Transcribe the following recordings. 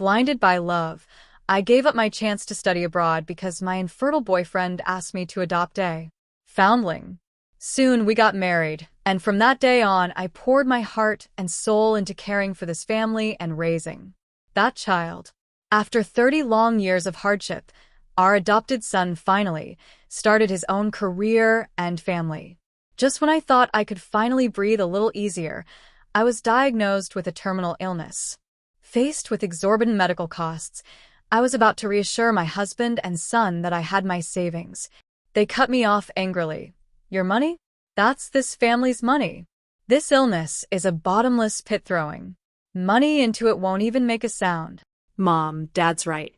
Blinded by love, I gave up my chance to study abroad because my infertile boyfriend asked me to adopt a foundling. Soon we got married, and from that day on, I poured my heart and soul into caring for this family and raising that child. After 30 long years of hardship, our adopted son finally started his own career and family. Just when I thought I could finally breathe a little easier, I was diagnosed with a terminal illness. Faced with exorbitant medical costs, I was about to reassure my husband and son that I had my savings. They cut me off angrily. Your money? That's this family's money. This illness is a bottomless pit throwing money into it won't even make a sound. Mom, Dad's right.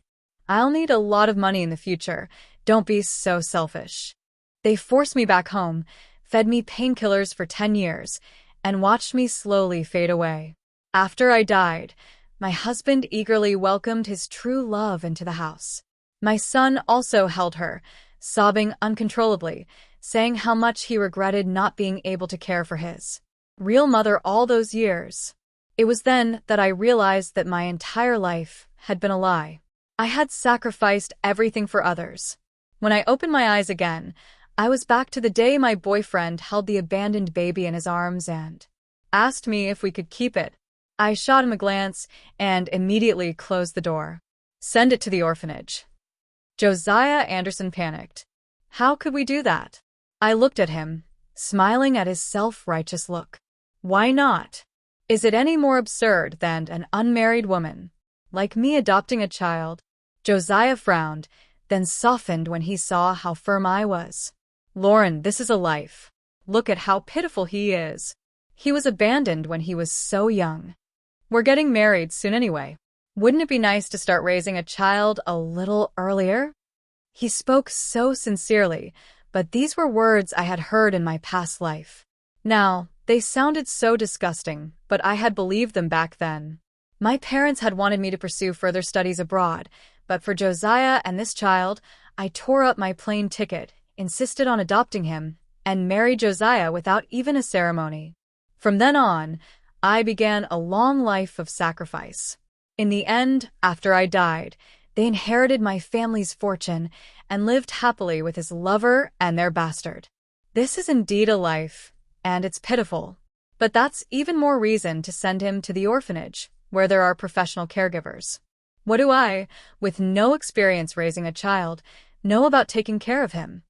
I'll need a lot of money in the future. Don't be so selfish. They forced me back home, fed me painkillers for 10 years, and watched me slowly fade away. After I died, my husband eagerly welcomed his true love into the house. My son also held her, sobbing uncontrollably, saying how much he regretted not being able to care for his real mother all those years. It was then that I realized that my entire life had been a lie. I had sacrificed everything for others. When I opened my eyes again, I was back to the day my boyfriend held the abandoned baby in his arms and asked me if we could keep it. I shot him a glance and immediately closed the door. Send it to the orphanage. Josiah Anderson panicked. How could we do that? I looked at him, smiling at his self-righteous look. Why not? Is it any more absurd than an unmarried woman like me adopting a child? Josiah frowned, then softened when he saw how firm I was. Lauren, this is a life. Look at how pitiful he is. He was abandoned when he was so young. We're getting married soon anyway. Wouldn't it be nice to start raising a child a little earlier? He spoke so sincerely, but these were words I had heard in my past life. Now, they sounded so disgusting, but I had believed them back then. My parents had wanted me to pursue further studies abroad, but for Josiah and this child, I tore up my plane ticket, insisted on adopting him, and married Josiah without even a ceremony. From then on, I began a long life of sacrifice. In the end, after I died, they inherited my family's fortune and lived happily with his lover and their bastard. This is indeed a life, and it's pitiful. But that's even more reason to send him to the orphanage, where there are professional caregivers. What do I, with no experience raising a child, know about taking care of him?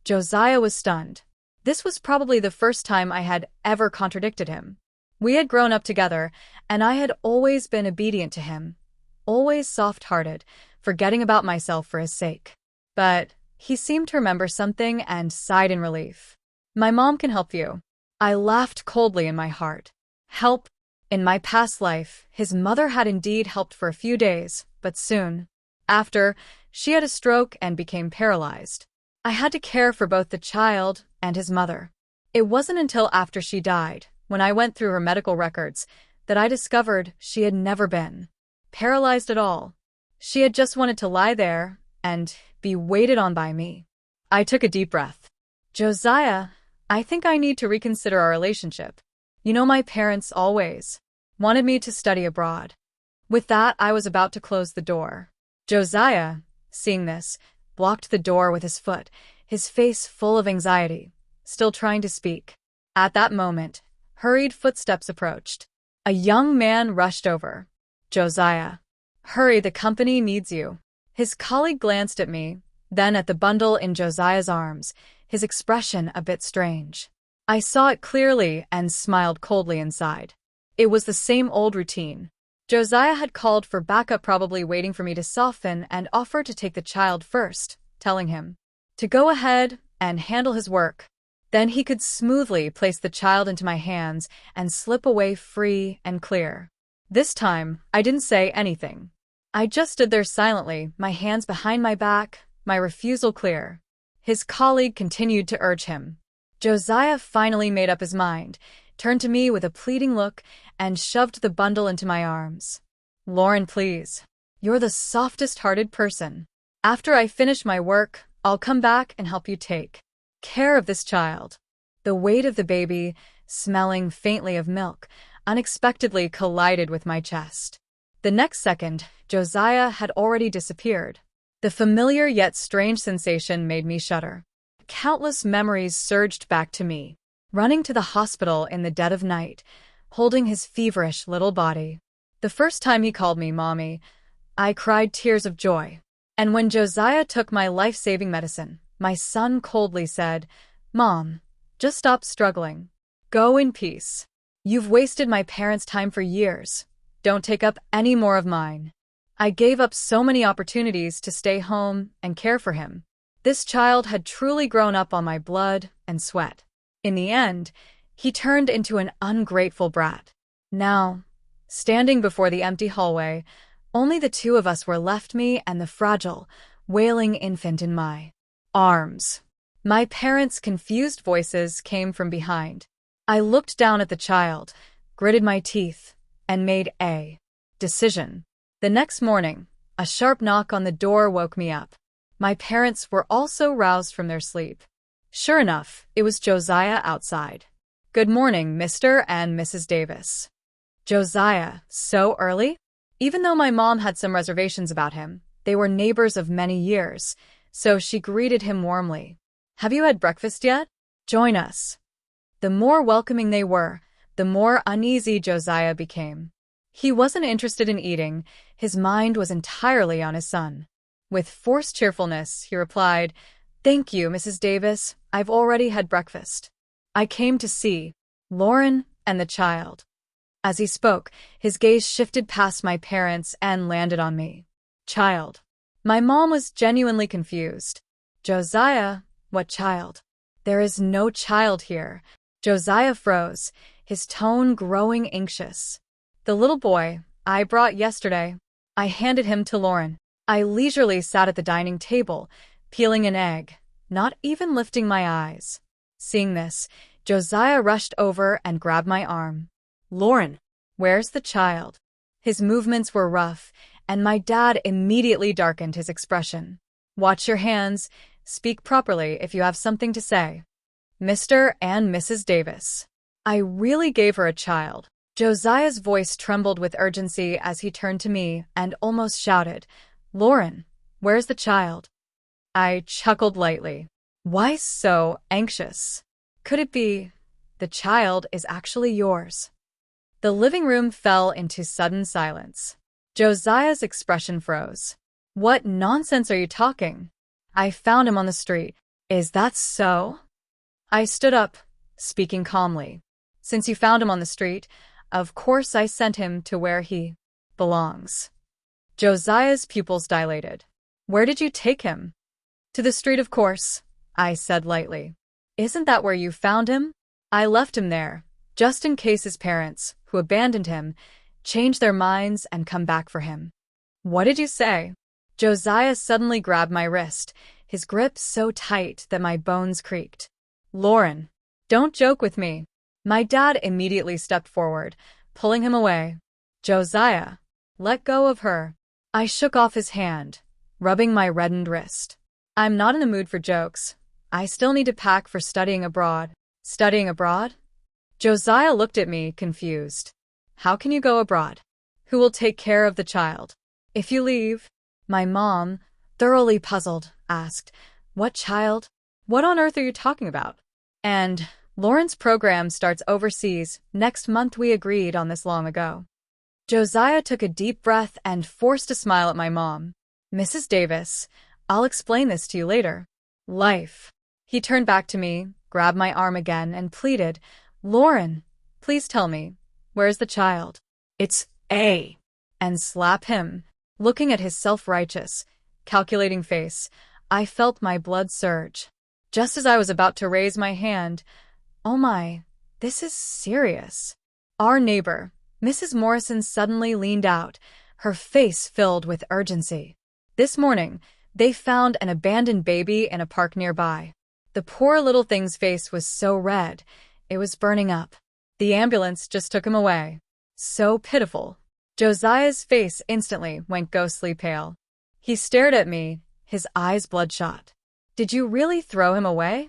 Josiah was stunned. This was probably the first time I had ever contradicted him. We had grown up together, and I had always been obedient to him, always soft-hearted, forgetting about myself for his sake. But he seemed to remember something and sighed in relief. My mom can help you. I laughed coldly in my heart. Help? In my past life, his mother had indeed helped for a few days, but soon after, she had a stroke and became paralyzed. I had to care for both the child and his mother. It wasn't until after she died, when I went through her medical records, that I discovered she had never been paralyzed at all. She had just wanted to lie there and be waited on by me. I took a deep breath. Josiah, I think I need to reconsider our relationship. You know, my parents always wanted me to study abroad. With that, I was about to close the door. Josiah, seeing this, blocked the door with his foot, his face full of anxiety, still trying to speak. At that moment, hurried footsteps approached. A young man rushed over. Josiah. Hurry, the company needs you. His colleague glanced at me, then at the bundle in Josiah's arms, his expression a bit strange. I saw it clearly and smiled coldly inside. It was the same old routine. Josiah had called for backup, probably waiting for me to soften and offer to take the child first, telling him to go ahead and handle his work. Then he could smoothly place the child into my hands and slip away free and clear. This time, I didn't say anything. I just stood there silently, my hands behind my back, my refusal clear. His colleague continued to urge him. Josiah finally made up his mind, turned to me with a pleading look, and shoved the bundle into my arms. Lauren, please. You're the softest-hearted person. After I finish my work, I'll come back and help you take care of this child. The weight of the baby, smelling faintly of milk, unexpectedly collided with my chest. The next second, Josiah had already disappeared. The familiar yet strange sensation made me shudder. Countless memories surged back to me. Running to the hospital in the dead of night, holding his feverish little body. The first time he called me Mommy, I cried tears of joy. And when Josiah took my life-saving medicine, my son coldly said, Mom, just stop struggling. Go in peace. You've wasted my parents' time for years. Don't take up any more of mine. I gave up so many opportunities to stay home and care for him. This child had truly grown up on my blood and sweat. In the end, he turned into an ungrateful brat. Now, standing before the empty hallway, only the two of us were left, me and the fragile, wailing infant in my arms. My parents' confused voices came from behind. I looked down at the child, gritted my teeth, and made a decision. The next morning, a sharp knock on the door woke me up. My parents were also roused from their sleep. Sure enough, it was Josiah outside. Good morning, Mr. and Mrs. Davis. Josiah, so early? Even though my mom had some reservations about him, they were neighbors of many years, so she greeted him warmly. Have you had breakfast yet? Join us. The more welcoming they were, the more uneasy Josiah became. He wasn't interested in eating, his mind was entirely on his son. With forced cheerfulness, he replied, Thank you, Mrs. Davis, I've already had breakfast. I came to see Lauren and the child. As he spoke, his gaze shifted past my parents and landed on me. Child. My mom was genuinely confused. Josiah, what child? There is no child here. Josiah froze, his tone growing anxious. The little boy I brought yesterday. I handed him to Lauren. I leisurely sat at the dining table, peeling an egg, not even lifting my eyes. Seeing this, Josiah rushed over and grabbed my arm. Lauren, where's the child? His movements were rough, and my dad immediately darkened his expression. Watch your hands. Speak properly if you have something to say. Mr. and Mrs. Davis. I really gave her a child. Josiah's voice trembled with urgency as he turned to me and almost shouted, Lauren, where's the child? I chuckled lightly. Why so anxious? Could it be the child is actually yours? The living room fell into sudden silence. Josiah's expression froze. What nonsense are you talking? I found him on the street. Is that so? I stood up, speaking calmly. Since you found him on the street, of course I sent him to where he belongs. Josiah's pupils dilated. Where did you take him? To the street, of course, I said lightly. Isn't that where you found him? I left him there, just in case his parents, who abandoned him, change their minds and come back for him. What did you say? Josiah suddenly grabbed my wrist, his grip so tight that my bones creaked. Lauren, don't joke with me. My dad immediately stepped forward, pulling him away. Josiah, let go of her. I shook off his hand, rubbing my reddened wrist. I'm not in the mood for jokes. I still need to pack for studying abroad. Studying abroad? Josiah looked at me, confused. How can you go abroad? Who will take care of the child? If you leave? My mom, thoroughly puzzled, asked, What child? What on earth are you talking about? And Lauren's program starts overseas next month. We agreed on this long ago. Josiah took a deep breath and forced a smile at my mom. Mrs. Davis, I'll explain this to you later. Life. He turned back to me, grabbed my arm again, and pleaded, Lauren, please tell me, where's the child? It's A. And slap him. Looking at his self-righteous, calculating face, I felt my blood surge. Just as I was about to raise my hand, oh my, this is serious. Our neighbor, Mrs. Morrison, suddenly leaned out, her face filled with urgency. This morning, they found an abandoned baby in a park nearby. The poor little thing's face was so red, it was burning up. The ambulance just took him away. So pitiful. Josiah's face instantly went ghostly pale. He stared at me, his eyes bloodshot. Did you really throw him away?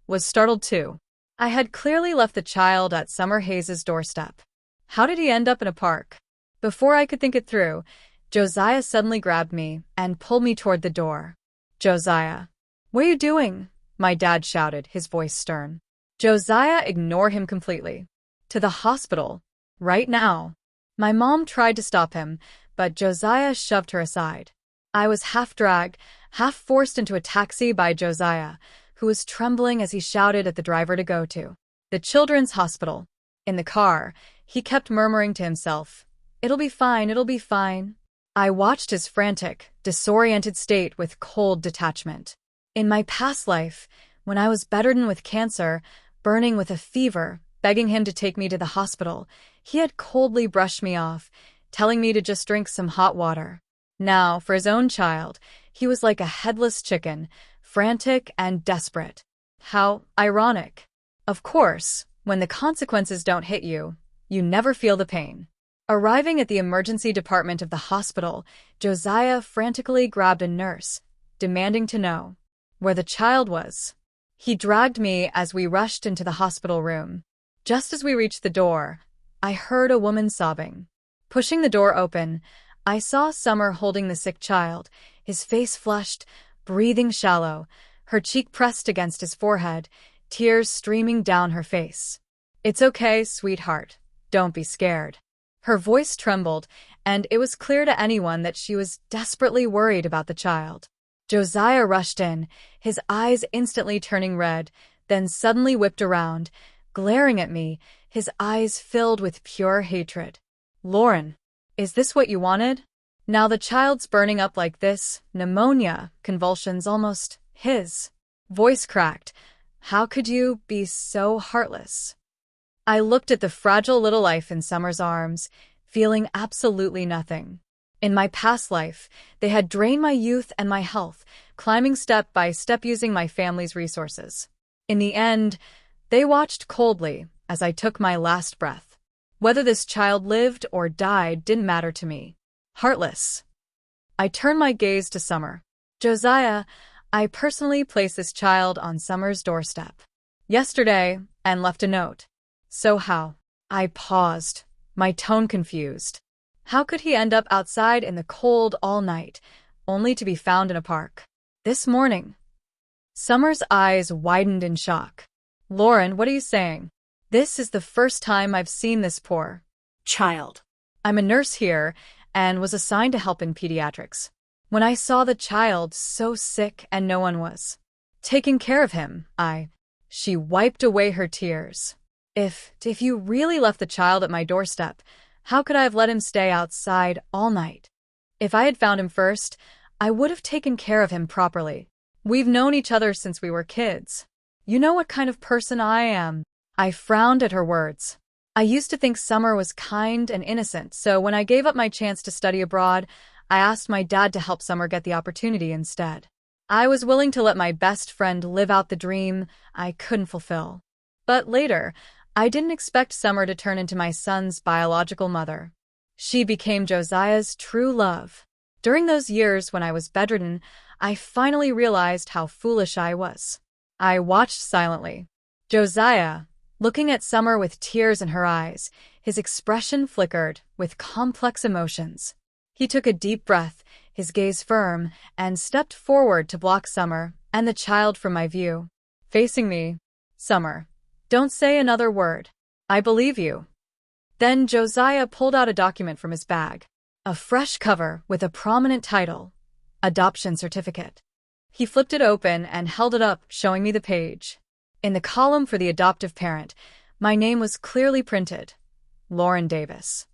Was startled too. I had clearly left the child at Summer Hayes' doorstep. How did he end up in a park? Before I could think it through, Josiah suddenly grabbed me and pulled me toward the door. Josiah. What are you doing? My dad shouted, his voice stern. Josiah, ignore him completely. To the hospital. Right now. My mom tried to stop him, but Josiah shoved her aside. I was half dragged, half forced into a taxi by Josiah, who was trembling as he shouted at the driver to go to the children's hospital. In the car, he kept murmuring to himself, "It'll be fine, it'll be fine." I watched his frantic, disoriented state with cold detachment. In my past life, when I was bedridden with cancer, burning with a fever, begging him to take me to the hospital, he had coldly brushed me off, telling me to just drink some hot water. Now, for his own child, he was like a headless chicken, frantic and desperate. How ironic. Of course, when the consequences don't hit you, you never feel the pain. Arriving at the emergency department of the hospital, Josiah frantically grabbed a nurse, demanding to know where the child was. He dragged me as we rushed into the hospital room. Just as we reached the door, I heard a woman sobbing. Pushing the door open, I saw Summer holding the sick child, his face flushed, breathing shallow, her cheek pressed against his forehead, tears streaming down her face. "It's okay, sweetheart. Don't be scared." Her voice trembled, and it was clear to anyone that she was desperately worried about the child. Josiah rushed in, his eyes instantly turning red, then suddenly whipped around, glaring at me, his eyes filled with pure hatred. "Lauren, is this what you wanted? Now the child's burning up like this, pneumonia, convulsions almost his." Voice cracked. "How could you be so heartless?" I looked at the fragile little life in Summer's arms, feeling absolutely nothing. In my past life, they had drained my youth and my health, climbing step by step using my family's resources. In the end, they watched coldly as I took my last breath. Whether this child lived or died didn't matter to me. Heartless. I turned my gaze to Summer. "Josiah, I personally placed this child on Summer's doorstep yesterday and left a note." "So how?" I paused, my tone confused. How could he end up outside in the cold all night, only to be found in a park? "This morning." Summer's eyes widened in shock. "Lauren, what are you saying? This is the first time I've seen this poor child. I'm a nurse here and was assigned to help in pediatrics. When I saw the child so sick and no one was taking care of him, She wiped away her tears. If you really left the child at my doorstep, how could I have let him stay outside all night? If I had found him first, I would have taken care of him properly. We've known each other since we were kids. You know what kind of person I am." I frowned at her words. I used to think Summer was kind and innocent, so when I gave up my chance to study abroad, I asked my dad to help Summer get the opportunity instead. I was willing to let my best friend live out the dream I couldn't fulfill. But later, I didn't expect Summer to turn into my son's biological mother. She became Josiah's true love. During those years when I was bedridden, I finally realized how foolish I was. I watched silently. Josiah, looking at Summer with tears in her eyes, his expression flickered with complex emotions. He took a deep breath, his gaze firm, and stepped forward to block Summer and the child from my view. Facing me, "Summer, don't say another word. I believe you." Then Josiah pulled out a document from his bag. A fresh cover with a prominent title, Adoption Certificate. He flipped it open and held it up, showing me the page. In the column for the adoptive parent, my name was clearly printed, Lauren Davis.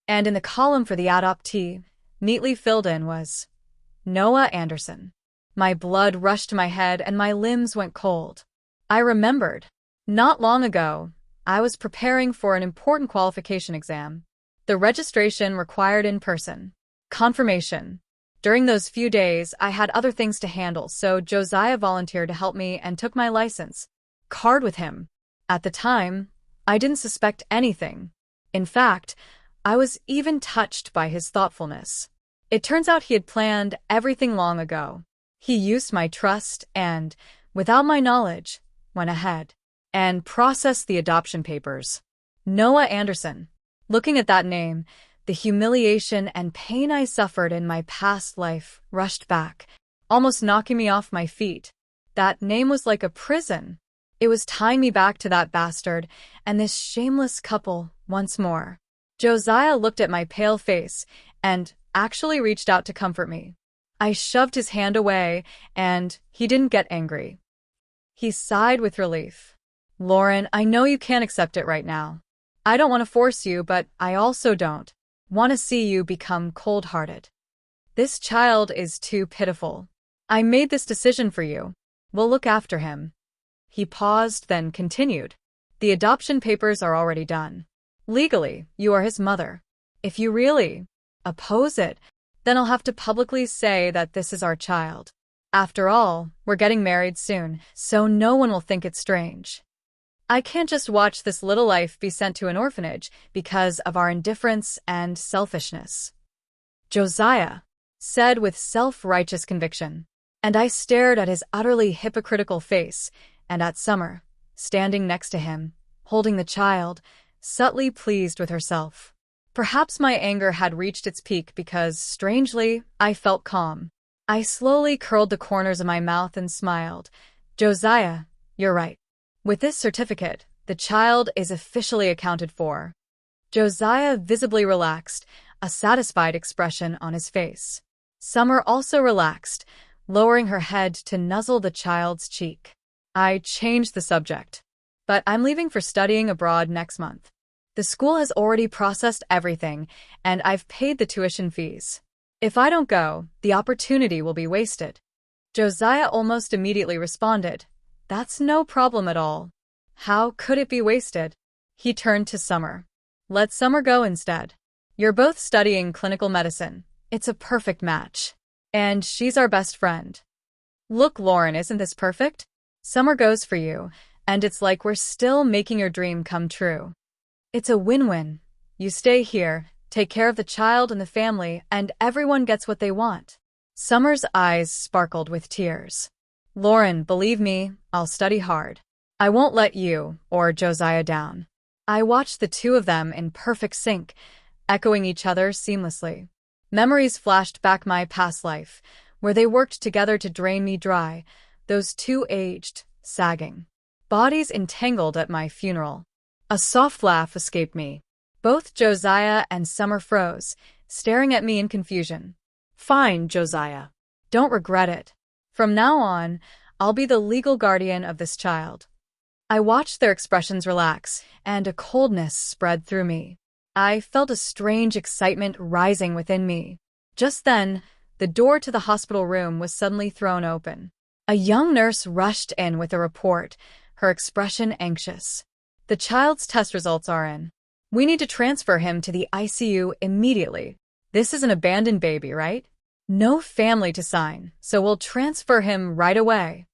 And in the column for the adoptee, neatly filled in, was Noah Anderson. My blood rushed to my head and my limbs went cold. I remembered. Not long ago, I was preparing for an important qualification exam. The registration required in-person confirmation. During those few days, I had other things to handle, so Josiah volunteered to help me and took my license card with him. At the time, I didn't suspect anything. In fact, I was even touched by his thoughtfulness. It turns out he had planned everything long ago. He used my trust and, without my knowledge, went ahead and processed the adoption papers. Noah Anderson. Looking at that name, The humiliation and pain I suffered in my past life rushed back, almost knocking me off my feet. That name was like a prison. It was tying me back to that bastard and this shameless couple once more. Josiah looked at my pale face and actually reached out to comfort me. I shoved his hand away, and he didn't get angry. He sighed with relief. Lauren, I know you can't accept it right now. I don't want to force you, but I also don't want to see you become cold-hearted. This child is too pitiful. I made this decision for you. We'll look after him. He paused, then continued. The adoption papers are already done. Legally, you are his mother. If you really oppose it, then I'll have to publicly say that this is our child. After all, we're getting married soon, so no one will think it's strange. I can't just watch this little life be sent to an orphanage because of our indifference and selfishness. Josiah said with self-righteous conviction, and I stared at his utterly hypocritical face and at Summer, standing next to him, holding the child, subtly pleased with herself. Perhaps my anger had reached its peak because, strangely, I felt calm. I slowly curled the corners of my mouth and smiled. Josiah, you're right. With this certificate, the child is officially accounted for. Josiah visibly relaxed, a satisfied expression on his face. Summer also relaxed, lowering her head to nuzzle the child's cheek. I changed the subject. But I'm leaving for studying abroad next month. The school has already processed everything, and I've paid the tuition fees. If I don't go, the opportunity will be wasted. Josiah almost immediately responded, That's no problem at all. How could it be wasted? He turned to Summer. Let Summer go instead. You're both studying clinical medicine. It's a perfect match. And she's our best friend. Look, Lauren, isn't this perfect? Summer goes for you, and it's like we're still making your dream come true. It's a win-win. You stay here, take care of the child and the family, and everyone gets what they want. Summer's eyes sparkled with tears. Lauren, believe me, I'll study hard. I won't let you or Josiah down. I watched the two of them in perfect sync, echoing each other seamlessly. Memories flashed back my past life, where they worked together to drain me dry, those two aged, sagging bodies entangled at my funeral. A soft laugh escaped me. Both Josiah and Summer froze, staring at me in confusion. Fine, Josiah. Don't regret it. From now on, I'll be the legal guardian of this child. I watched their expressions relax, and a coldness spread through me. I felt a strange excitement rising within me. Just then, the door to the hospital room was suddenly thrown open. A young nurse rushed in with a report, her expression anxious. The child's test results are in. We need to transfer him to the ICU immediately. This is an abandoned baby, right? No family to sign, so we'll transfer him right away.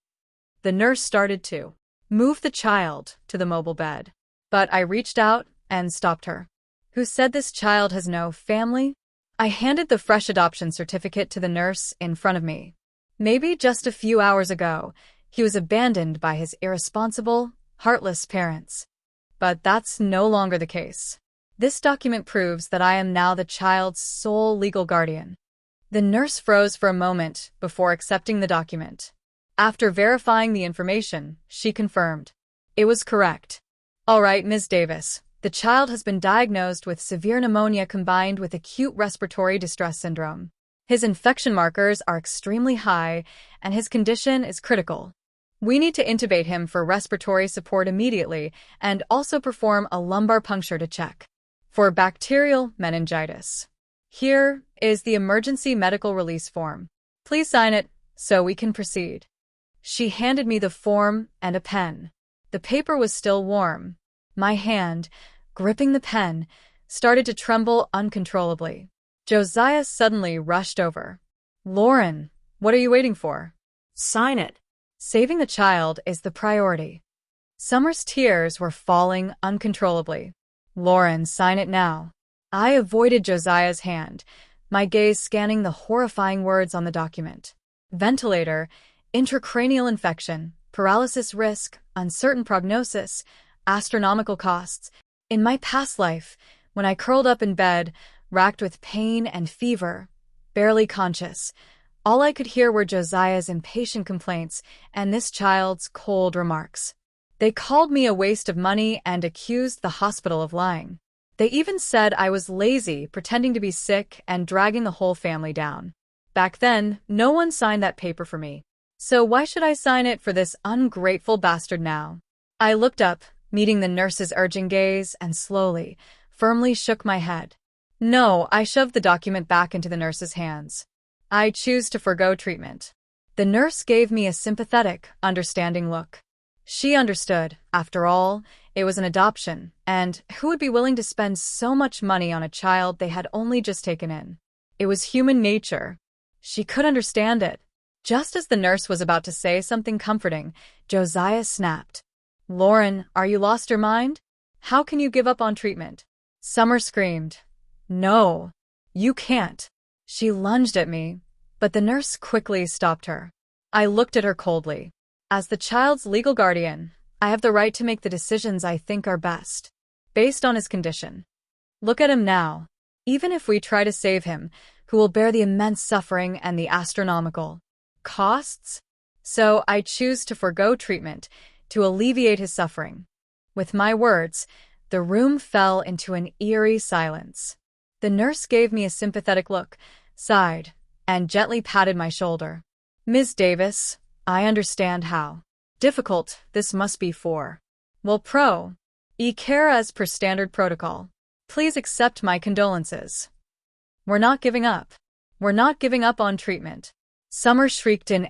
The nurse started to move the child to the mobile bed, but I reached out and stopped her. Who said this child has no family? I handed the fresh adoption certificate to the nurse in front of me. Maybe just a few hours ago, he was abandoned by his irresponsible, heartless parents. But that's no longer the case. This document proves that I am now the child's sole legal guardian. The nurse froze for a moment before accepting the document. After verifying the information, she confirmed. It was correct. All right, Ms. Davis, the child has been diagnosed with severe pneumonia combined with acute respiratory distress syndrome. His infection markers are extremely high, and his condition is critical. We need to intubate him for respiratory support immediately and also perform a lumbar puncture to check for bacterial meningitis. Here is the emergency medical release form. Please sign it so we can proceed. She handed me the form and a pen. The paper was still warm. My hand, gripping the pen, started to tremble uncontrollably. Josiah suddenly rushed over. Lauren, what are you waiting for? Sign it. Saving the child is the priority. Summer's tears were falling uncontrollably. Lauren, sign it now. I avoided Josiah's hand, my gaze scanning the horrifying words on the document. Ventilator, intracranial infection, paralysis risk, uncertain prognosis, astronomical costs. In my past life, when I curled up in bed, racked with pain and fever, barely conscious. All I could hear were Josiah's impatient complaints and this child's cold remarks. They called me a waste of money and accused the hospital of lying. They even said I was lazy, pretending to be sick and dragging the whole family down. Back then, no one signed that paper for me. So why should I sign it for this ungrateful bastard now? I looked up, meeting the nurse's urging gaze, and slowly, firmly shook my head. No, I shoved the document back into the nurse's hands. I choose to forgo treatment. The nurse gave me a sympathetic, understanding look. She understood. After all, it was an adoption, and who would be willing to spend so much money on a child they had only just taken in? It was human nature. She could understand it. Just as the nurse was about to say something comforting, Josiah snapped. Lauren, are you lost your mind? How can you give up on treatment? Summer screamed. No, you can't. She lunged at me, but the nurse quickly stopped her. I looked at her coldly. As the child's legal guardian, I have the right to make the decisions I think are best, based on his condition. Look at him now. Even if we try to save him, who will bear the immense suffering and the astronomical costs? So I choose to forgo treatment to alleviate his suffering. With my words, the room fell into an eerie silence. The nurse gave me a sympathetic look, sighed, and gently patted my shoulder. Ms. Davis, I understand how difficult this must be for. Well, care as per standard protocol. Please accept my condolences. We're not giving up. We're not giving up on treatment. Summer shrieked in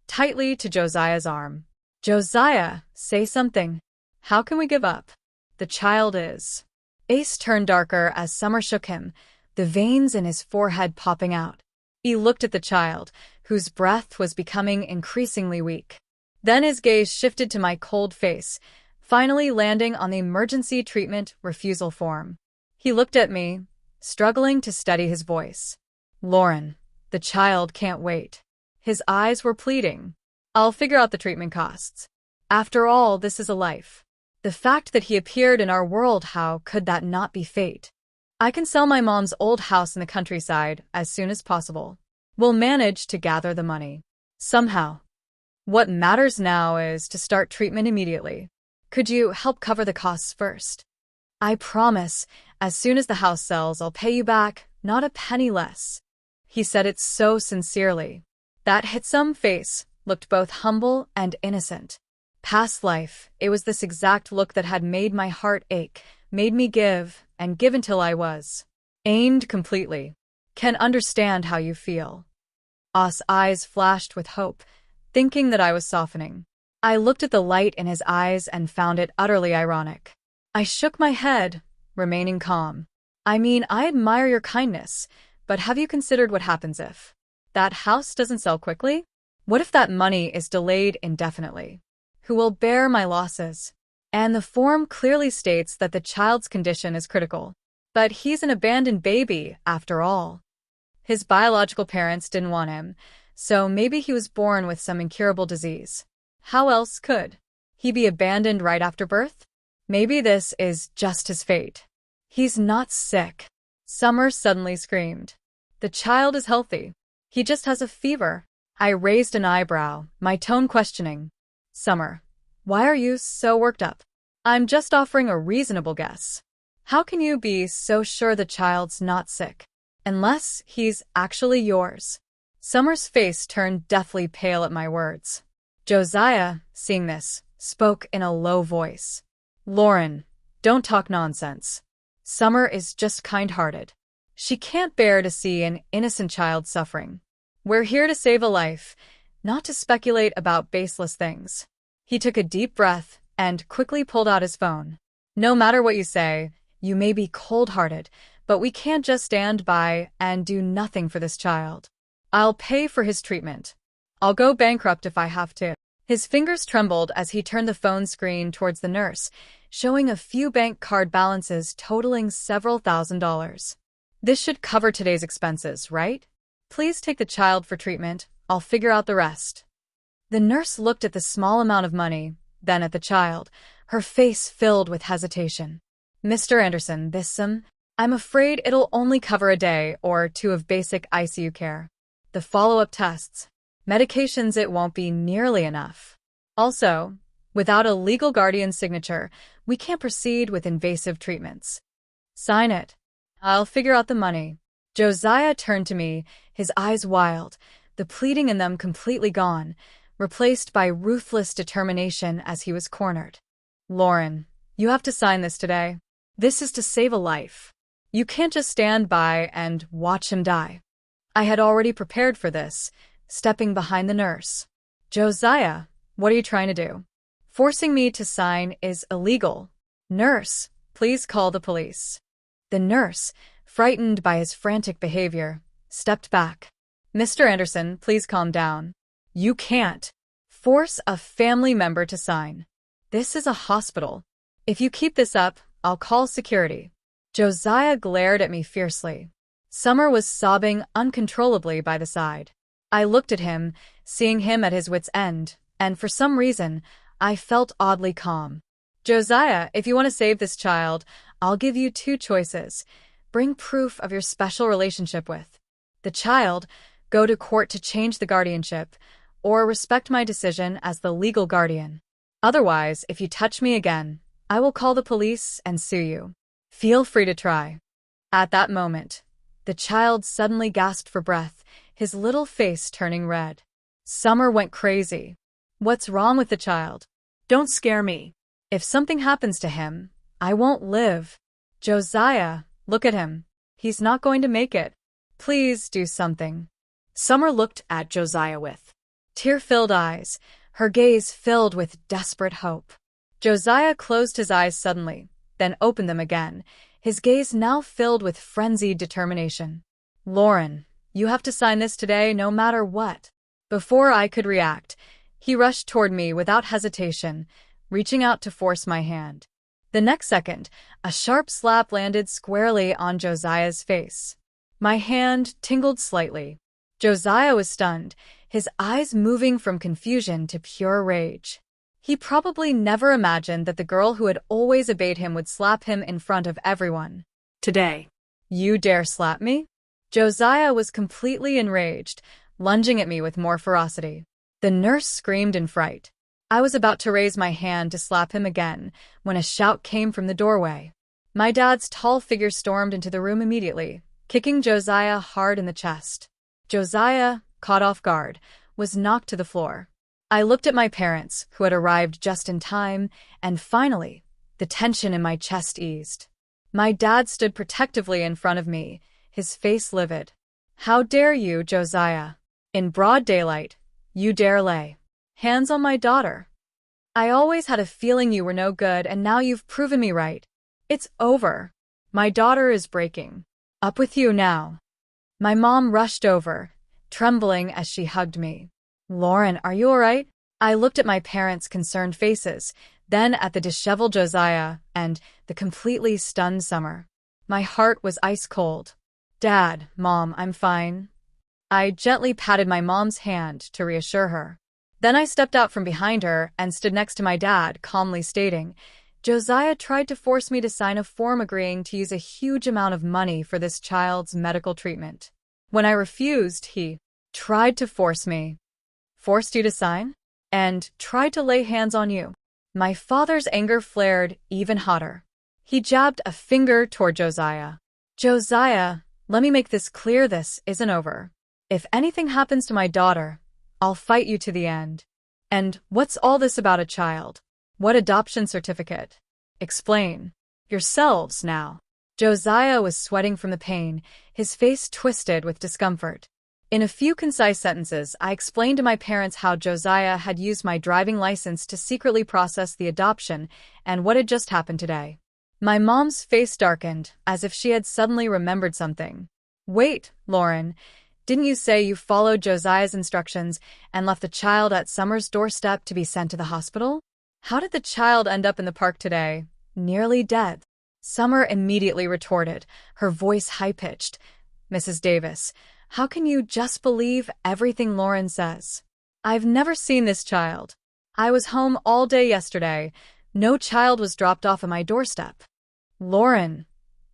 tightly to Josiah's arm. Josiah, say something. How can we give up? The child is. Ace turned darker as Summer shook him, the veins in his forehead popping out. He looked at the child, whose breath was becoming increasingly weak. Then his gaze shifted to my cold face, finally landing on the emergency treatment refusal form. He looked at me, struggling to steady his voice. Lauren, the child can't wait. His eyes were pleading. I'll figure out the treatment costs. After all, this is a life. The fact that he appeared in our world, how could that not be fate? I can sell my mom's old house in the countryside as soon as possible. We'll manage to gather the money. Somehow. What matters now is to start treatment immediately. Could you help cover the costs first? I promise, as soon as the house sells, I'll pay you back, not a penny less. He said it so sincerely. That handsome face looked both humble and innocent. Past life, it was this exact look that had made my heart ache, made me give, and give until I was aimed completely. Can understand how you feel. Os' eyes flashed with hope, thinking that I was softening. I looked at the light in his eyes and found it utterly ironic. I shook my head, remaining calm. I mean, I admire your kindness, but have you considered what happens if that house doesn't sell quickly? What if that money is delayed indefinitely? Who will bear my losses? And the form clearly states that the child's condition is critical. But he's an abandoned baby, after all. His biological parents didn't want him, so maybe he was born with some incurable disease. How else could he be abandoned right after birth? Maybe this is just his fate. He's not sick. Summer suddenly screamed. The child is healthy. He just has a fever. I raised an eyebrow, my tone questioning. Summer, why are you so worked up? I'm just offering a reasonable guess. How can you be so sure the child's not sick? Unless he's actually yours. Summer's face turned deathly pale at my words. Josiah, seeing this, spoke in a low voice. Lauren, don't talk nonsense. Summer is just kind-hearted. She can't bear to see an innocent child suffering. We're here to save a life, not to speculate about baseless things. He took a deep breath and quickly pulled out his phone. No matter what you say, you may be cold-hearted, but we can't just stand by and do nothing for this child. I'll pay for his treatment. I'll go bankrupt if I have to. His fingers trembled as he turned the phone screen towards the nurse, showing a few bank card balances totaling several $1,000s. This should cover today's expenses, right? Please take the child for treatment. I'll figure out the rest. The nurse looked at the small amount of money, then at the child, her face filled with hesitation. Mr. Anderson, this sum? I'm afraid it'll only cover a day or two of basic ICU care. The follow-up tests. Medications, it won't be nearly enough. Also, without a legal guardian's signature, we can't proceed with invasive treatments. Sign it. I'll figure out the money. Josiah turned to me, his eyes wild, the pleading in them completely gone, replaced by ruthless determination as he was cornered. Lauren, you have to sign this today. This is to save a life. You can't just stand by and watch him die. I had already prepared for this, stepping behind the nurse. Josiah, what are you trying to do? Forcing me to sign is illegal. Nurse, please call the police. The nurse, frightened by his frantic behavior, stepped back. Mr. Anderson, please calm down. You can't force a family member to sign. This is a hospital. If you keep this up, I'll call security. Josiah glared at me fiercely. Summer was sobbing uncontrollably by the side. I looked at him, seeing him at his wit's end, and for some reason, I felt oddly calm. Josiah, if you want to save this child, I'll give you two choices. Bring proof of your special relationship with the child, go to court to change the guardianship, or respect my decision as the legal guardian. Otherwise, if you touch me again, I will call the police and sue you. Feel free to try. At that moment, the child suddenly gasped for breath, his little face turning red. Summer went crazy. What's wrong with the child? Don't scare me. If something happens to him, I won't live. Josiah, look at him. He's not going to make it. Please do something. Summer looked at Josiah with tear-filled eyes, her gaze filled with desperate hope. Josiah closed his eyes suddenly, then opened them again, his gaze now filled with frenzied determination. Lauren, you have to sign this today no matter what. Before I could react, he rushed toward me without hesitation, reaching out to force my hand. The next second, a sharp slap landed squarely on Josiah's face. My hand tingled slightly. Josiah was stunned, his eyes moving from confusion to pure rage. He probably never imagined that the girl who had always obeyed him would slap him in front of everyone. today. You dare slap me? Josiah was completely enraged, lunging at me with more ferocity. The nurse screamed in fright. I was about to raise my hand to slap him again when a shout came from the doorway. My dad's tall figure stormed into the room immediately, kicking Josiah hard in the chest. Josiah, caught off guard, was knocked to the floor. I looked at my parents, who had arrived just in time, and finally, the tension in my chest eased. My dad stood protectively in front of me, his face livid. How dare you, Josiah? In broad daylight, you dare lay hands on my daughter. I always had a feeling you were no good, and now you've proven me right. It's over. My daughter is breaking up with you now. My mom rushed over, trembling as she hugged me. Lauren, are you all right? I looked at my parents' concerned faces, then at the disheveled Josiah and the completely stunned Summer. My heart was ice cold. Dad, Mom, I'm fine. I gently patted my mom's hand to reassure her. Then I stepped out from behind her and stood next to my dad, calmly stating, Josiah tried to force me to sign a form agreeing to use a huge amount of money for this child's medical treatment. When I refused, he tried to force me. Forced you to sign? And tried to lay hands on you. My father's anger flared even hotter. He jabbed a finger toward Josiah. Josiah, let me make this clear, this isn't over. If anything happens to my daughter, I'll fight you to the end. And what's all this about a child? What adoption certificate? Explain. Yourselves now. Josiah was sweating from the pain, his face twisted with discomfort. In a few concise sentences, I explained to my parents how Josiah had used my driving license to secretly process the adoption and what had just happened today. My mom's face darkened, as if she had suddenly remembered something. Wait, Lauren, didn't you say you followed Josiah's instructions and left the child at Summer's doorstep to be sent to the hospital? How did the child end up in the park today, nearly dead? Summer immediately retorted, her voice high-pitched. Mrs. Davis, how can you just believe everything Lauren says? I've never seen this child. I was home all day yesterday. No child was dropped off at my doorstep. Lauren,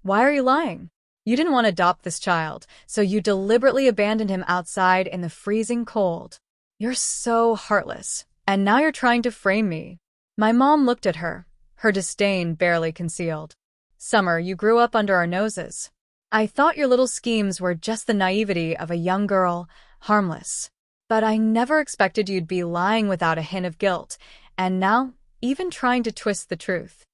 Why are you lying? You didn't want to adopt this child, so you deliberately abandoned him outside in the freezing cold. You're so heartless, and now you're trying to frame me. My mom looked at her, her disdain barely concealed. Summer, you grew up under our noses. I thought your little schemes were just the naivety of a young girl, harmless. But I never expected you'd be lying without a hint of guilt, and now, even trying to twist the truth.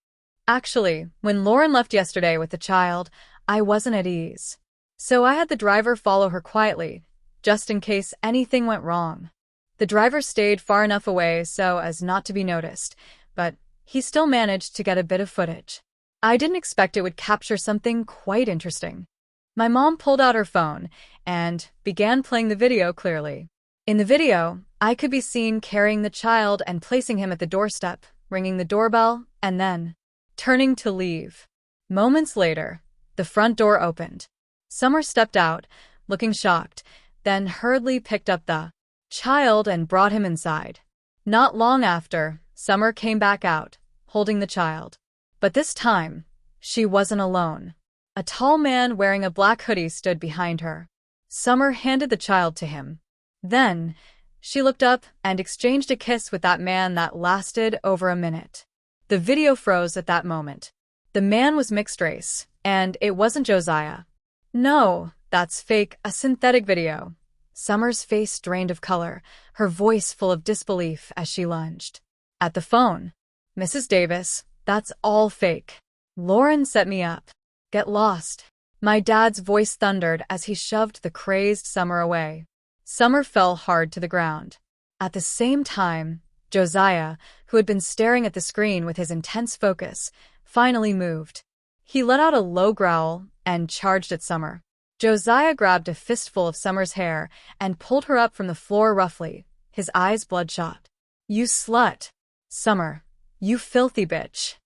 Actually, when Lauren left yesterday with the child, I wasn't at ease. So I had the driver follow her quietly, just in case anything went wrong. The driver stayed far enough away so as not to be noticed, but he still managed to get a bit of footage. I didn't expect it would capture something quite interesting. My mom pulled out her phone and began playing the video clearly. In the video, I could be seen carrying the child and placing him at the doorstep, ringing the doorbell, and then turning to leave. Moments later, the front door opened. Summer stepped out, looking shocked, then hurriedly picked up the child and brought him inside. Not long after, Summer came back out, holding the child. But this time, she wasn't alone. A tall man wearing a black hoodie stood behind her. Summer handed the child to him. Then, she looked up and exchanged a kiss with that man that lasted over a minute. The video froze at that moment. The man was mixed race, and it wasn't Josiah. No, that's fake, a synthetic video. Summer's face drained of color, her voice full of disbelief as she lunged at the phone. Mrs. Davis, that's all fake. Lauren set me up. Get lost. My dad's voice thundered as he shoved the crazed Summer away. Summer fell hard to the ground. At the same time, Josiah, who had been staring at the screen with his intense focus, finally moved. He let out a low growl and charged at Summer. Josiah grabbed a fistful of Summer's hair and pulled her up from the floor roughly, his eyes bloodshot. You slut. Summer, you filthy bitch.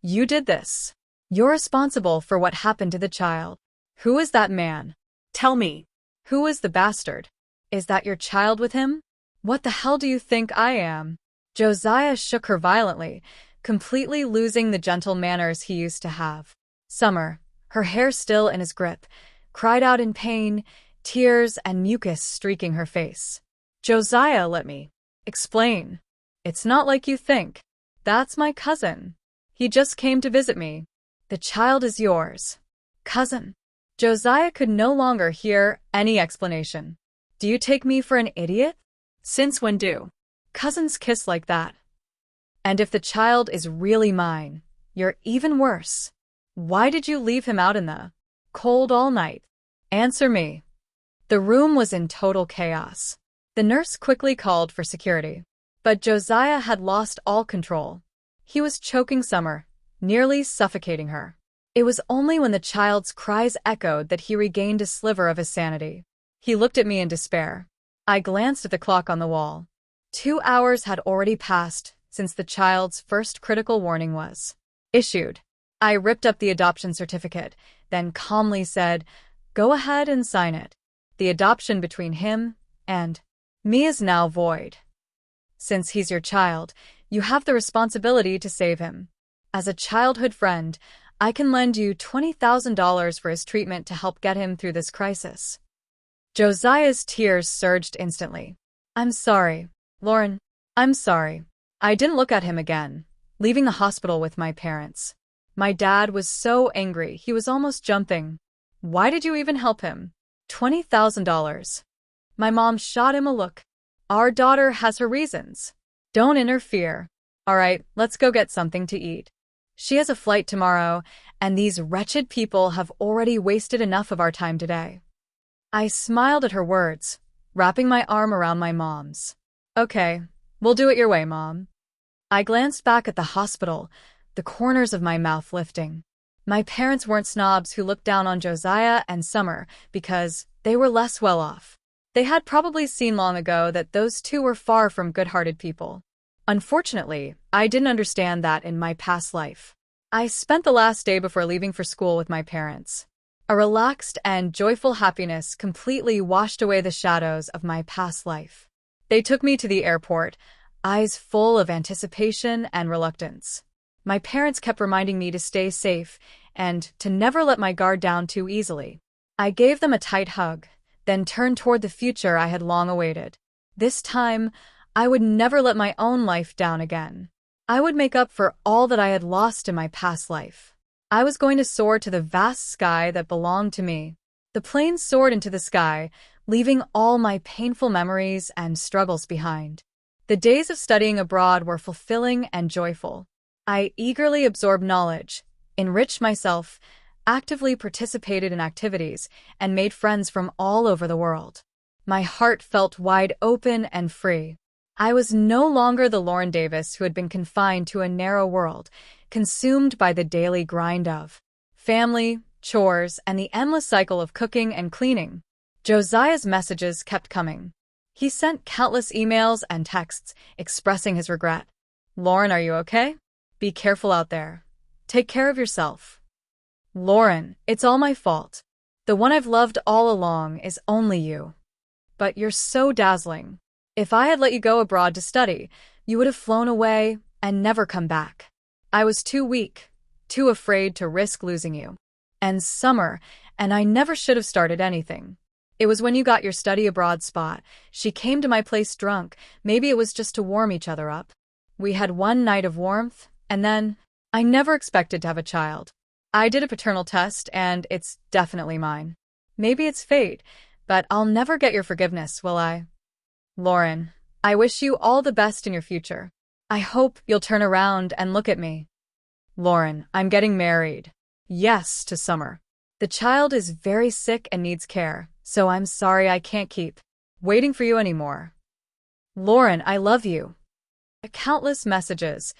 You did this. You're responsible for what happened to the child. Who is that man? Tell me. Who is the bastard? Is that your child with him? What the hell do you think I am? Josiah shook her violently, completely losing the gentle manners he used to have. Summer, her hair still in his grip, cried out in pain, tears and mucus streaking her face. Josiah, let me explain. It's not like you think. That's my cousin. He just came to visit me. The child is yours. Cousin. Josiah could no longer hear any explanation. Do you take me for an idiot? Since when do cousins kiss like that? And if the child is really mine, you're even worse. Why did you leave him out in the cold all night? Answer me. The room was in total chaos. The nurse quickly called for security. But Josiah had lost all control. He was choking Summer, nearly suffocating her. It was only when the child's cries echoed that he regained a sliver of his sanity. He looked at me in despair. I glanced at the clock on the wall. 2 hours had already passed since the child's first critical warning was issued. I ripped up the adoption certificate, then calmly said, "Go ahead and sign it. The adoption between him and me is now void. Since he's your child, you have the responsibility to save him. As a childhood friend, I can lend you $20,000 for his treatment to help get him through this crisis." Josiah's tears surged instantly. "I'm sorry, Lauren. I'm sorry." I didn't look at him again, leaving the hospital with my parents. My dad was so angry he was almost jumping. "Why did you even help him? $20,000. My mom shot him a look. "Our daughter has her reasons. Don't interfere. All right, let's go get something to eat. She has a flight tomorrow, and these wretched people have already wasted enough of our time today." I smiled at her words, wrapping my arm around my mom's. "Okay, we'll do it your way, Mom." I glanced back at the hospital, the corners of my mouth lifting. My parents weren't snobs who looked down on Josiah and Summer because they were less well off. They had probably seen long ago that those two were far from good-hearted people. Unfortunately, I didn't understand that in my past life. I spent the last day before leaving for school with my parents. A relaxed and joyful happiness completely washed away the shadows of my past life. They took me to the airport, eyes full of anticipation and reluctance. My parents kept reminding me to stay safe and to never let my guard down too easily. I gave them a tight hug, then turned toward the future I had long awaited. This time, I would never let my own life down again. I would make up for all that I had lost in my past life. I was going to soar to the vast sky that belonged to me. The plane soared into the sky, leaving all my painful memories and struggles behind. The days of studying abroad were fulfilling and joyful. I eagerly absorbed knowledge, enriched myself, actively participated in activities, and made friends from all over the world. My heart felt wide open and free. I was no longer the Lauren Davis who had been confined to a narrow world, consumed by the daily grind of family, chores, and the endless cycle of cooking and cleaning. Josiah's messages kept coming. He sent countless emails and texts expressing his regret. "Lauren, are you okay? Be careful out there. Take care of yourself. Lauren, it's all my fault. The one I've loved all along is only you. But you're so dazzling. If I had let you go abroad to study, you would have flown away and never come back. I was too weak, too afraid to risk losing you. And Summer, and I never should have started anything. It was when you got your study abroad spot. She came to my place drunk. Maybe it was just to warm each other up. We had one night of warmth, and then I never expected to have a child. I did a paternal test, and it's definitely mine. Maybe it's fate, but I'll never get your forgiveness, will I? Lauren, I wish you all the best in your future. I hope you'll turn around and look at me. Lauren, I'm getting married. Yes, to Summer. The child is very sick and needs care, so I'm sorry I can't keep waiting for you anymore. Lauren, I love you. Countless messages.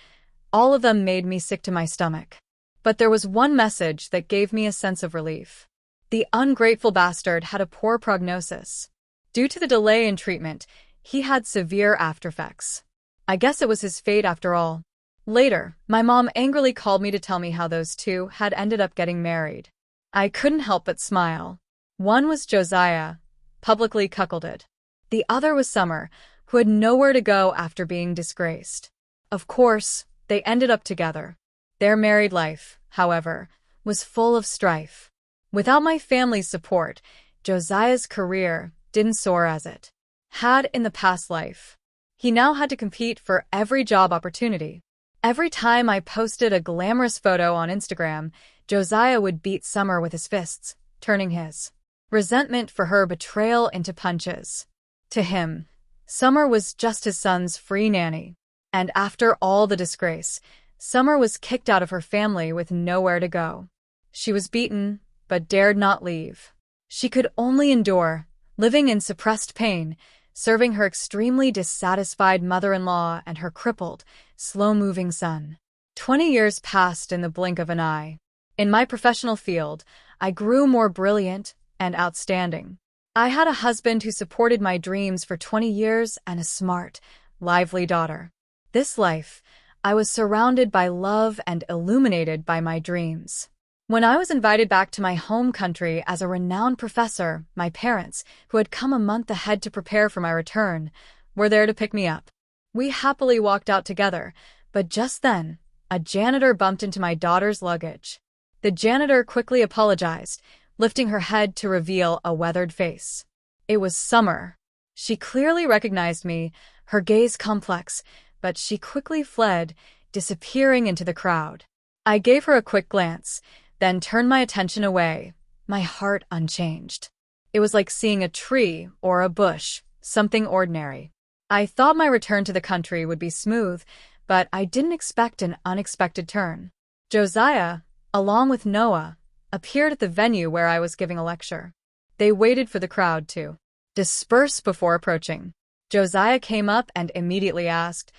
All of them made me sick to my stomach. But there was one message that gave me a sense of relief. The ungrateful bastard had a poor prognosis. Due to the delay in treatment, he had severe aftereffects. I guess it was his fate after all. Later, my mom angrily called me to tell me how those two had ended up getting married. I couldn't help but smile. One was Josiah, publicly cuckolded. The other was Summer, who had nowhere to go after being disgraced. Of course, they ended up together. Their married life, however, was full of strife. Without my family's support, Josiah's career didn't soar as it had in the past life. He now had to compete for every job opportunity. Every time I posted a glamorous photo on Instagram, Josiah would beat Summer with his fists, turning his resentment for her betrayal into punches. To him, Summer was just his son's free nanny. And after all the disgrace, Summer was kicked out of her family with nowhere to go. She was beaten, but dared not leave. She could only endure, living in suppressed pain, serving her extremely dissatisfied mother-in-law and her crippled, slow-moving son. 20 years passed in the blink of an eye. In my professional field, I grew more brilliant and outstanding. I had a husband who supported my dreams for 20 years and a smart, lively daughter. This life, I was surrounded by love and illuminated by my dreams. When I was invited back to my home country as a renowned professor, my parents, who had come a month ahead to prepare for my return, were there to pick me up. We happily walked out together, but just then, a janitor bumped into my daughter's luggage. The janitor quickly apologized, lifting her head to reveal a weathered face. It was Summer. She clearly recognized me, her gaze complex, but she quickly fled, disappearing into the crowd. I gave her a quick glance, then turned my attention away, my heart unchanged. It was like seeing a tree or a bush, something ordinary. I thought my return to the country would be smooth, but I didn't expect an unexpected turn. Josiah, along with Noah, appeared at the venue where I was giving a lecture. They waited for the crowd to disperse before approaching. Josiah came up and immediately asked,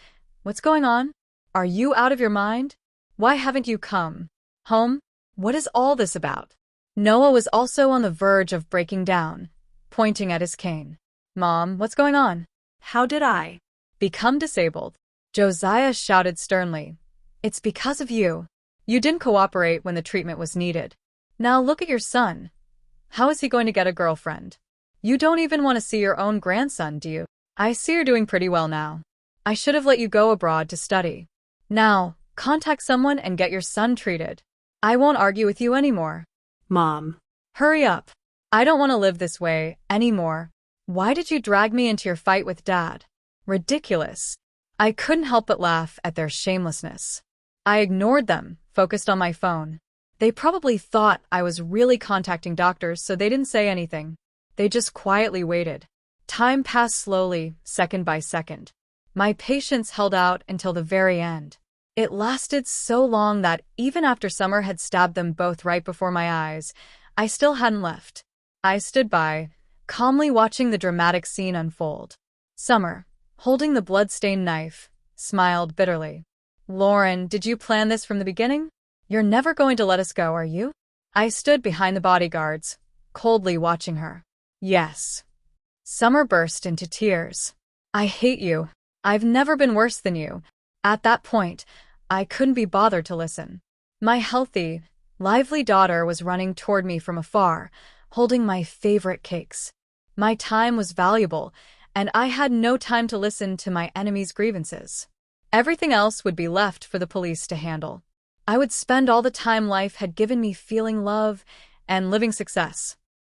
"What's going on? Are you out of your mind? Why haven't you come home? What is all this about?" Noah was also on the verge of breaking down, pointing at his cane. "Mom, what's going on? How did I become disabled?" Josiah shouted sternly. "It's because of you. You didn't cooperate when the treatment was needed. Now look at your son. How is he going to get a girlfriend? You don't even want to see your own grandson, do you? I see you're doing pretty well now. I should have let you go abroad to study. Now, contact someone and get your son treated." I won't argue with you anymore. Mom. Hurry up. I don't want to live this way anymore. Why did you drag me into your fight with Dad? Ridiculous. I couldn't help but laugh at their shamelessness. I ignored them, focused on my phone. They probably thought I was really contacting doctors, so they didn't say anything. They just quietly waited. Time passed slowly, second by second. My patience held out until the very end. It lasted so long that even after Summer had stabbed them both right before my eyes, I still hadn't left. I stood by, calmly watching the dramatic scene unfold. Summer, holding the blood-stained knife, smiled bitterly. Lauren, did you plan this from the beginning? You're never going to let us go, are you? I stood behind the bodyguards, coldly watching her. Yes. Summer burst into tears. I hate you. I've never been worse than you. At that point, I couldn't be bothered to listen. My healthy, lively daughter was running toward me from afar, holding my favorite cakes. My time was valuable, and I had no time to listen to my enemy's grievances. Everything else would be left for the police to handle. I would spend all the time life had given me feeling love and living success.